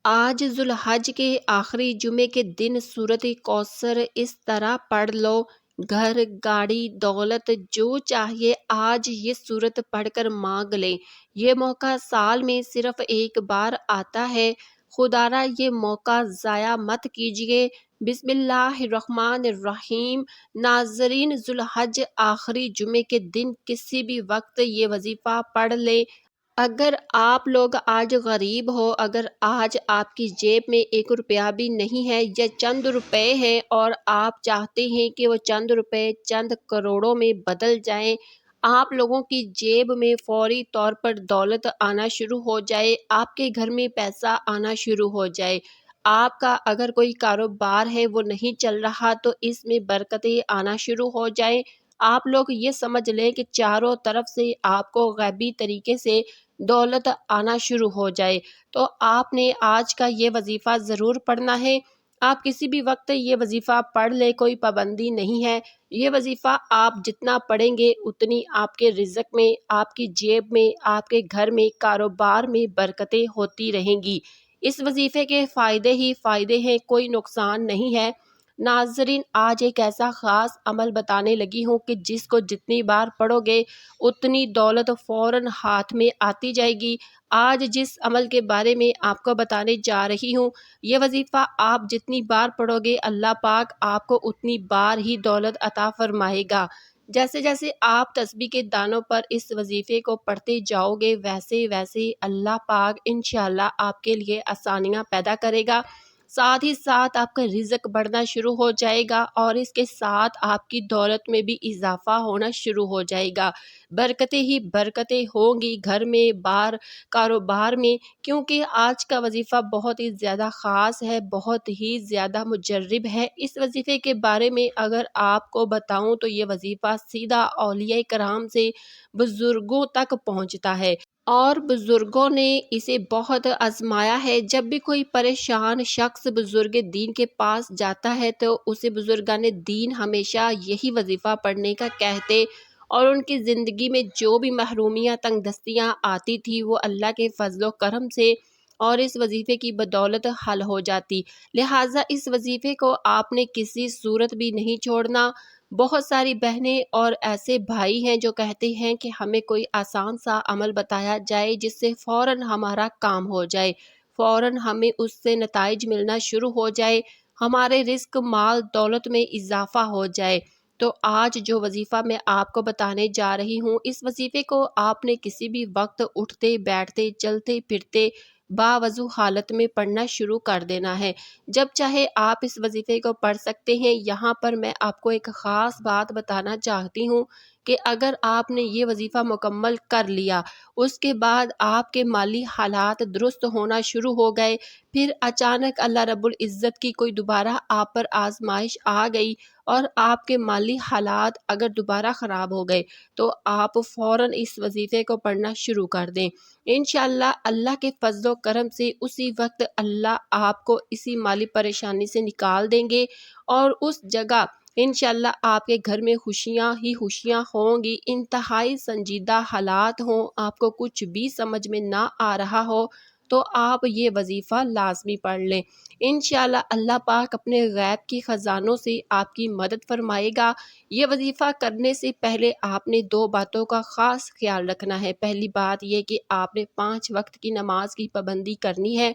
آج ذوالحج کے آخری جمعے کے دن سورۃ کوثر اس طرح پڑھ لو، گھر، گاڑی، دولت جو چاہیے آج یہ سورت پڑھ کر مانگ لیں۔ یہ موقع سال میں صرف ایک بار آتا ہے، خدارا یہ موقع ضائع مت کیجیے۔ بسم اللہ الرحمن الرحیم۔ ناظرین، ذوالحج آخری جمعے کے دن کسی بھی وقت یہ وظیفہ پڑھ لیں۔ اگر آپ لوگ آج غریب ہو، اگر آج آپ کی جیب میں 1 روپیہ بھی نہیں ہے یا چند روپے ہیں اور آپ چاہتے ہیں کہ وہ چند روپے چند کروڑوں میں بدل جائیں، آپ لوگوں کی جیب میں فوری طور پر دولت آنا شروع ہو جائے، آپ کے گھر میں پیسہ آنا شروع ہو جائے، آپ کا اگر کوئی کاروبار ہے وہ نہیں چل رہا تو اس میں برکتیں آنا شروع ہو جائیں، آپ لوگ یہ سمجھ لیں کہ چاروں طرف سے آپ کو غیبی طریقے سے دولت آنا شروع ہو جائے، تو آپ نے آج کا یہ وظیفہ ضرور پڑھنا ہے۔ آپ کسی بھی وقت یہ وظیفہ پڑھ لے، کوئی پابندی نہیں ہے۔ یہ وظیفہ آپ جتنا پڑھیں گے اتنی آپ کے رزق میں، آپ کی جیب میں، آپ کے گھر میں، کاروبار میں برکتیں ہوتی رہیں گی۔ اس وظیفے کے فائدے ہی فائدے ہیں، کوئی نقصان نہیں ہے۔ ناظرین، آج ایک ایسا خاص عمل بتانے لگی ہوں کہ جس کو جتنی بار پڑھو گے اتنی دولت فوراً ہاتھ میں آتی جائے گی۔ آج جس عمل کے بارے میں آپ کو بتانے جا رہی ہوں، یہ وظیفہ آپ جتنی بار پڑھو گے اللہ پاک آپ کو اتنی بار ہی دولت عطا فرمائے گا۔ جیسے جیسے آپ تسبیح کے دانوں پر اس وظیفے کو پڑھتے جاؤ گے ویسے ویسے اللہ پاک انشاءاللہ آپ کے لیے آسانیاں پیدا کرے گا، ساتھ ہی ساتھ آپ کا رزق بڑھنا شروع ہو جائے گا اور اس کے ساتھ آپ کی دولت میں بھی اضافہ ہونا شروع ہو جائے گا۔ برکتیں ہی برکتیں ہوں گی گھر میں، بار، کاروبار میں، کیونکہ آج کا وظیفہ بہت ہی زیادہ خاص ہے، بہت ہی زیادہ مجرب ہے۔ اس وظیفے کے بارے میں اگر آپ کو بتاؤں تو یہ وظیفہ سیدھا اولیاء کرام سے بزرگوں تک پہنچتا ہے، اور بزرگوں نے اسے بہت آزمایا ہے۔ جب بھی کوئی پریشان شخص بزرگ دین کے پاس جاتا ہے تو اسے بزرگان دین ہمیشہ یہی وظیفہ پڑھنے کا کہتے، اور ان کی زندگی میں جو بھی محرومیاں، تنگ دستیاں آتی تھی وہ اللہ کے فضل و کرم سے اور اس وظیفے کی بدولت حل ہو جاتی۔ لہٰذا اس وظیفے کو آپ نے کسی صورت بھی نہیں چھوڑنا۔ بہت ساری بہنیں اور ایسے بھائی ہیں جو کہتے ہیں کہ ہمیں کوئی آسان سا عمل بتایا جائے جس سے فوراً ہمارا کام ہو جائے، فوراً ہمیں اس سے نتائج ملنا شروع ہو جائے، ہمارے رزق، مال، دولت میں اضافہ ہو جائے۔ تو آج جو وظیفہ میں آپ کو بتانے جا رہی ہوں، اس وظیفے کو آپ نے کسی بھی وقت اٹھتے بیٹھتے چلتے پھرتے باوضو حالت میں پڑھنا شروع کر دینا ہے۔ جب چاہے آپ اس وظیفے کو پڑھ سکتے ہیں۔ یہاں پر میں آپ کو ایک خاص بات بتانا چاہتی ہوں کہ اگر آپ نے یہ وظیفہ مکمل کر لیا، اس کے بعد آپ کے مالی حالات درست ہونا شروع ہو گئے، پھر اچانک اللہ رب العزت کی کوئی دوبارہ آپ پر آزمائش آ گئی اور آپ کے مالی حالات اگر دوبارہ خراب ہو گئے تو آپ فوراً اس وظیفے کو پڑھنا شروع کر دیں۔ انشاءاللہ اللہ کے فضل و کرم سے اسی وقت اللہ آپ کو اسی مالی پریشانی سے نکال دیں گے، اور اس جگہ انشاءاللہ آپ کے گھر میں خوشیاں ہی خوشیاں ہوں گی۔ انتہائی سنجیدہ حالات ہوں، آپ کو کچھ بھی سمجھ میں نہ آ رہا ہو تو آپ یہ وظیفہ لازمی پڑھ لیں۔ انشاءاللہ اللہ پاک اپنے غیب کی خزانوں سے آپ کی مدد فرمائے گا۔ یہ وظیفہ کرنے سے پہلے آپ نے 2 باتوں کا خاص خیال رکھنا ہے۔ پہلی بات یہ کہ آپ نے 5 وقت کی نماز کی پابندی کرنی ہے،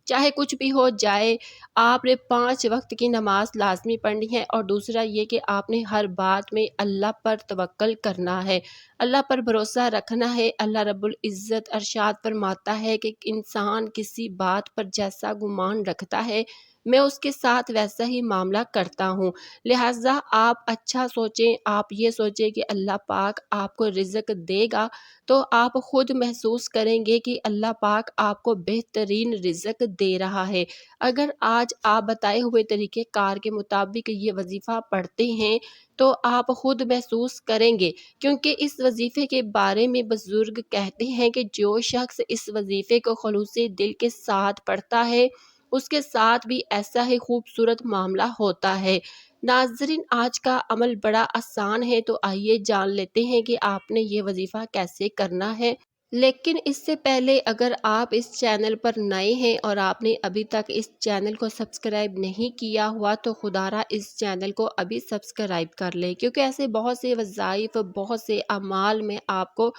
چاہے کچھ بھی ہو جائے آپ نے 5 وقت کی نماز لازمی پڑھنی ہے، اور دوسرا یہ کہ آپ نے ہر بات میں اللہ پر توکل کرنا ہے، اللہ پر بھروسہ رکھنا ہے۔ اللہ رب العزت ارشاد فرماتا ہے کہ انسان کسی بات پر جیسا گمان رکھتا ہے میں اس کے ساتھ ویسا ہی معاملہ کرتا ہوں۔ لہٰذا آپ اچھا سوچیں، آپ یہ سوچیں کہ اللہ پاک آپ کو رزق دے گا تو آپ خود محسوس کریں گے کہ اللہ پاک آپ کو بہترین رزق دے رہا ہے۔ اگر آج آپ بتائے ہوئے طریقہ کار کے مطابق یہ وظیفہ پڑھتے ہیں تو آپ خود محسوس کریں گے، کیونکہ اس وظیفے کے بارے میں بزرگ کہتے ہیں کہ جو شخص اس وظیفے کو خلوص دل کے ساتھ پڑھتا ہے اس کے ساتھ بھی ایسا ہی خوبصورت معاملہ ہوتا ہے۔ ناظرین، آج کا عمل بڑا آسان ہے، تو آئیے جان لیتے ہیں کہ آپ نے یہ وظیفہ کیسے کرنا ہے۔ لیکن اس سے پہلے اگر آپ اس چینل پر نئے ہیں اور آپ نے ابھی تک اس چینل کو سبسکرائب نہیں کیا ہوا تو خدا را اس چینل کو ابھی سبسکرائب کر لیں، کیونکہ ایسے بہت سے وظائف، بہت سے اعمال میں آپ کو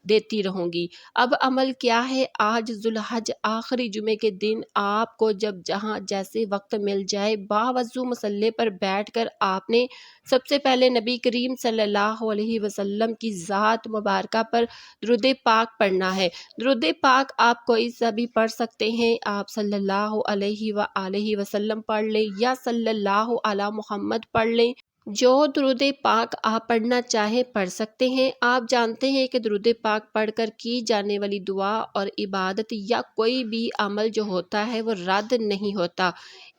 دیتی رہوں گی۔ اب عمل کیا ہے؟ آج ذوالحج آخری جمعے کے دن آپ کو جب جہاں جیسے وقت مل جائے، باوضو مصلی پر بیٹھ کر آپ نے سب سے پہلے نبی کریم صلی اللہ علیہ وسلم کی ذات مبارکہ پر درود پاک پڑھنا ہے۔ درود پاک آپ کوئی سا بھی پڑھ سکتے ہیں، آپ صلی اللہ علیہ وآلہ وسلم پڑھ لیں یا صلی اللہ علی محمد پڑھ لیں۔ جو درود پاک آپ پڑھنا چاہیں پڑھ سکتے ہیں۔ آپ جانتے ہیں کہ درود پاک پڑھ کر کی جانے والی دعا اور عبادت یا کوئی بھی عمل جو ہوتا ہے وہ رد نہیں ہوتا۔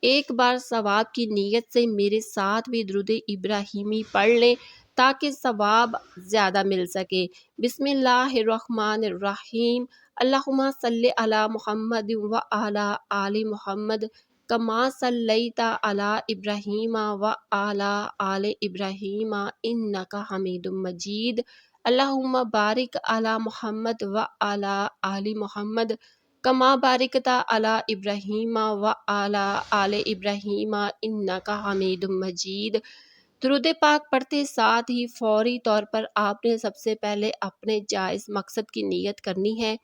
ایک بار ثواب کی نیت سے میرے ساتھ بھی درود ابراہیمی پڑھ لیں تاکہ ثواب زیادہ مل سکے۔ بسم اللہ الرحمن الرحیم، اللہم صلی علی محمد وعلی آل محمد کما صلیت علی ابراہیم وعلی آل ابراہیم انک حمید مجید، اللہم بارک علی محمد وعلی آل محمد کما بارکت علی ابراہیم وعلی آل ابراہیم انک حمید مجید۔ درود پاک پڑھتے ساتھ ہی فوری طور پر آپ نے سب سے پہلے اپنے جائز مقصد کی نیت کرنی ہے۔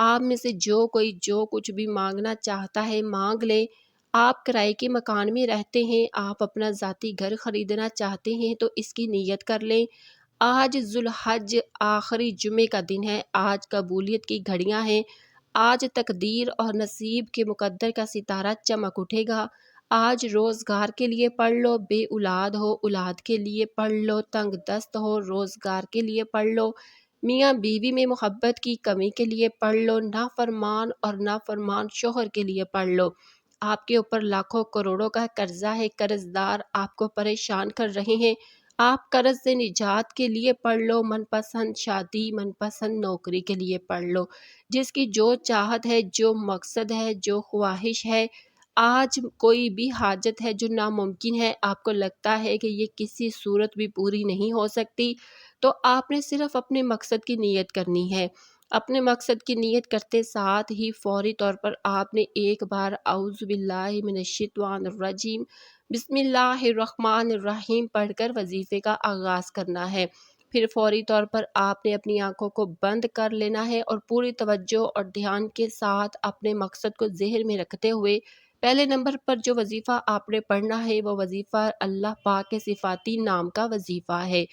آپ میں سے جو کوئی جو کچھ بھی مانگنا چاہتا ہے مانگ لے۔ آپ کرائے کے مکان میں رہتے ہیں، آپ اپنا ذاتی گھر خریدنا چاہتے ہیں تو اس کی نیت کر لیں۔ آج ذوالحج آخری جمعے کا دن ہے، آج قبولیت کی گھڑیاں ہیں، آج تقدیر اور نصیب کے مقدر کا ستارہ چمک اٹھے گا۔ آج روزگار کے لیے پڑھ لو، بے اولاد ہو اولاد کے لیے پڑھ لو، تنگ دست ہو روزگار کے لیے پڑھ لو، میاں بیوی میں محبت کی کمی کے لیے پڑھ لو، نافرمان اور نافرمان شوہر کے لیے پڑھ لو۔ آپ کے اوپر لاکھوں کروڑوں کا قرضہ ہے، قرض دار آپ کو پریشان کر رہے ہیں، آپ قرض سے نجات کے لیے پڑھ لو، من پسند شادی، من پسند نوکری کے لیے پڑھ لو، جس کی جو چاہت ہے، جو مقصد ہے، جو خواہش ہے، آج کوئی بھی حاجت ہے جو ناممکن ہے، آپ کو لگتا ہے کہ یہ کسی صورت بھی پوری نہیں ہو سکتی، تو آپ نے صرف اپنے مقصد کی نیت کرنی ہے۔ اپنے مقصد کی نیت کرتے ساتھ ہی فوری طور پر آپ نے ایک بار اعوذ باللہ من الشیطان الرجیم بسم اللہ الرحمن الرحیم پڑھ کر وظیفے کا آغاز کرنا ہے۔ پھر فوری طور پر آپ نے اپنی آنکھوں کو بند کر لینا ہے اور پوری توجہ اور دھیان کے ساتھ اپنے مقصد کو ذہن میں رکھتے ہوئے پہلے نمبر پر جو وظیفہ آپ نے پڑھنا ہے وہ وظیفہ اللہ پاک کے صفاتی نام کا وظیفہ ہے۔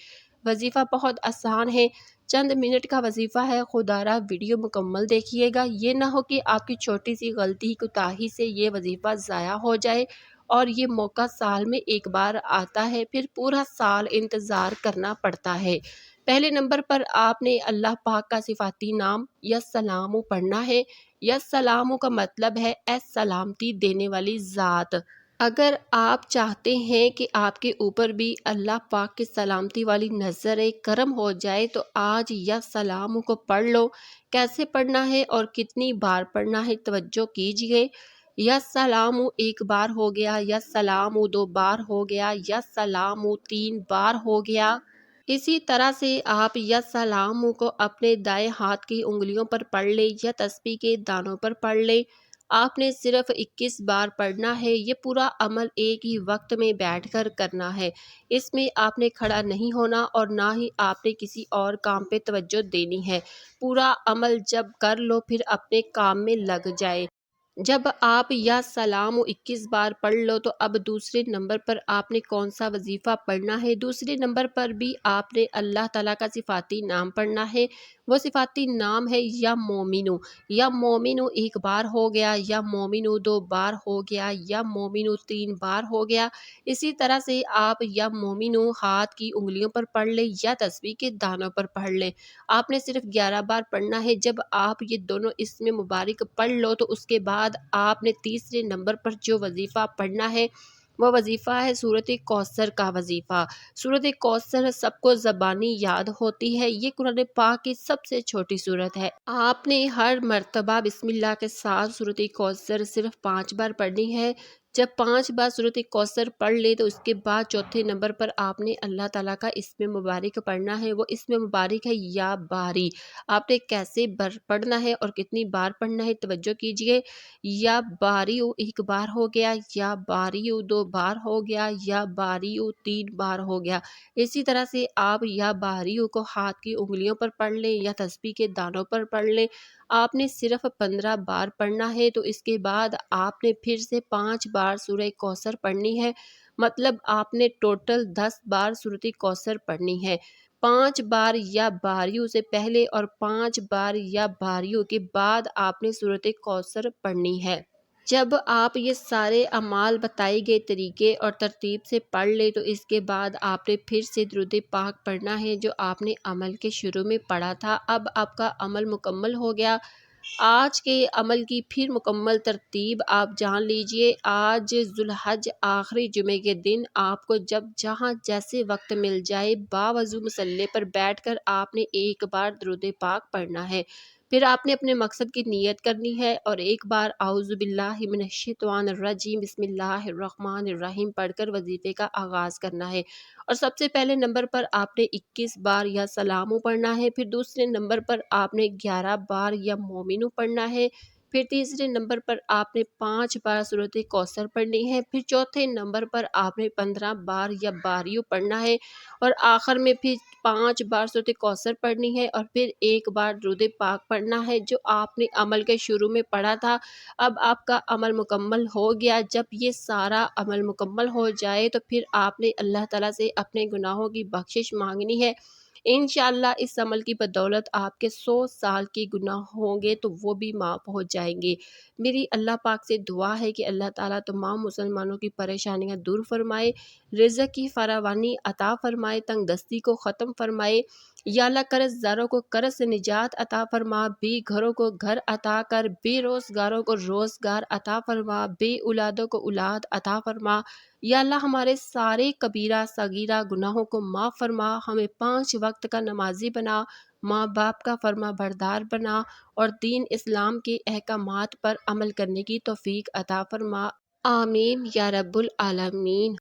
وظیفہ بہت آسان ہے، چند منٹ کا وظیفہ ہے، خدا را ویڈیو مکمل دیکھیے گا، یہ نہ ہو کہ آپ کی چھوٹی سی غلطی کوتاہی سے یہ وظیفہ ضائع ہو جائے، اور یہ موقع سال میں ایک بار آتا ہے، پھر پورا سال انتظار کرنا پڑتا ہے۔ پہلے نمبر پر آپ نے اللہ پاک کا صفاتی نام یا سلام پڑھنا ہے۔ یا سلام کا مطلب ہے اے سلامتی دینے والی ذات۔ اگر آپ چاہتے ہیں کہ آپ کے اوپر بھی اللہ پاک کی سلامتی والی نظر کرم ہو جائے تو آج یا سلام کو پڑھ لو۔ کیسے پڑھنا ہے اور کتنی بار پڑھنا ہے توجہ کیجئے۔ یا سلام ایک بار ہو گیا، یا سلام دو بار ہو گیا، یا سلام 3 بار ہو گیا۔ اسی طرح سے آپ یا سلام کو اپنے دائیں ہاتھ کی انگلیوں پر پڑھ لیں یا تسبیح کے دانوں پر پڑھ لیں۔ آپ نے صرف 21 بار پڑھنا ہے۔ یہ پورا عمل ایک ہی وقت میں بیٹھ کر کرنا ہے، اس میں آپ نے کھڑا نہیں ہونا اور نہ ہی آپ نے کسی اور کام پہ توجہ دینی ہے۔ پورا عمل جب کر لو پھر اپنے کام میں لگ جائے۔ جب آپ یا سلام 21 بار پڑھ لو تو اب دوسرے نمبر پر آپ نے کون سا وظیفہ پڑھنا ہے؟ دوسرے نمبر پر بھی آپ نے اللہ تعالیٰ کا صفاتی نام پڑھنا ہے۔ وہ صفاتی نام ہے یا مومنو۔ یا مومنو ایک بار ہو گیا، یا مومنو 2 بار ہو گیا، یا مومنو 3 بار ہو گیا۔ اسی طرح سے آپ یا مومنو ہاتھ کی انگلیوں پر پڑھ لیں یا تسبیح کے دانوں پر پڑھ لیں۔ آپ نے صرف 11 بار پڑھنا ہے۔ جب آپ یہ دونوں اسم مبارک پڑھ لو تو اس کے بعد آپ نے تیسرے نمبر پر جو وظیفہ پڑھنا ہے وہ وظیفہ ہے سورۃ کوثر کا وظیفہ۔ سورۃ کوثر سب کو زبانی یاد ہوتی ہے، یہ قرآن پاک کی سب سے چھوٹی سورت ہے۔ آپ نے ہر مرتبہ بسم اللہ کے ساتھ سورۃ کوثر صرف 5 بار پڑھنی ہے۔ جب 5 بار سورۃ کوثر پڑھ لے تو اس کے بعد چوتھے نمبر پر آپ نے اللہ تعالیٰ کا اسم مبارک پڑھنا ہے۔ وہ اسم مبارک ہے یا باری۔ آپ نے کیسے پڑھنا ہے اور کتنی بار پڑھنا ہے توجہ کیجئے۔ یا باریو ایک بار ہو گیا، یا باریو 2 بار ہو گیا، یا باریو 3 بار ہو گیا۔ اسی طرح سے آپ یا باریو کو ہاتھ کی انگلیوں پر پڑھ لیں یا تسبیح کے دانوں پر پڑھ لیں۔ آپ نے صرف 15 بار پڑھنا ہے تو اس کے بعد آپ نے پھر سے 5 بار سورہ کوثر پڑھنی ہے، مطلب آپ نے ٹوٹل 10 بار سورۃ کوثر پڑھنی ہے۔ 5 بار یا باریوں سے پہلے اور 5 بار یا باریوں کے بعد آپ نے سورۃ کوثر پڑھنی ہے۔ جب آپ یہ سارے اعمال بتائے گئے طریقے اور ترتیب سے پڑھ لیں تو اس کے بعد آپ نے پھر سے درود پاک پڑھنا ہے جو آپ نے عمل کے شروع میں پڑھا تھا۔ اب آپ کا عمل مکمل ہو گیا۔ آج کے عمل کی پھر مکمل ترتیب آپ جان لیجئے۔ آج ذوالحج آخری جمعے کے دن آپ کو جب جہاں جیسے وقت مل جائے باوضو مصلی پر بیٹھ کر آپ نے ایک بار درود پاک پڑھنا ہے، پھر آپ نے اپنے مقصد کی نیت کرنی ہے اور ایک بار اعوذ باللہ من الشیطان الرجیم بسم اللہ الرحمن الرحیم پڑھ کر وظیفے کا آغاز کرنا ہے۔ اور سب سے پہلے نمبر پر آپ نے 21 بار یا سلامو پڑھنا ہے، پھر دوسرے نمبر پر آپ نے 11 بار یا مومنو پڑھنا ہے، پھر تیسرے نمبر پر آپ نے 5 بار سورۃ کوثر پڑھنی ہے، پھر چوتھے نمبر پر آپ نے 15 بار یا باریو پڑھنا ہے اور آخر میں پھر 5 بار سورۃ کوثر پڑھنی ہے اور پھر ایک بار درود پاک پڑھنا ہے جو آپ نے عمل کے شروع میں پڑھا تھا۔ اب آپ کا عمل مکمل ہو گیا۔ جب یہ سارا عمل مکمل ہو جائے تو پھر آپ نے اللہ تعالیٰ سے اپنے گناہوں کی بخشش مانگنی ہے۔ انشاءاللہ اس عمل کی بدولت آپ کے 100 سال کے گناہ ہوں گے تو وہ بھی معاف ہو جائیں گے۔ میری اللہ پاک سے دعا ہے کہ اللہ تعالیٰ تمام مسلمانوں کی پریشانیاں دور فرمائے، رزق کی فراوانی عطا فرمائے، تنگ دستی کو ختم فرمائے۔ یا اللہ قرض داروں کو قرض سے نجات عطا فرما، بے گھروں کو گھر عطا کر، بے روزگاروں کو روزگار عطا فرما، بے اولادوں کو اولاد عطا فرما۔ یا اللہ ہمارے سارے کبیرہ صغیرہ گناہوں کو معاف فرما، ہمیں 5 وقت کا نمازی بنا، ماں باپ کا فرما بردار بنا اور دین اسلام کے احکامات پر عمل کرنے کی توفیق عطا فرما۔ آمین یا رب العالمین۔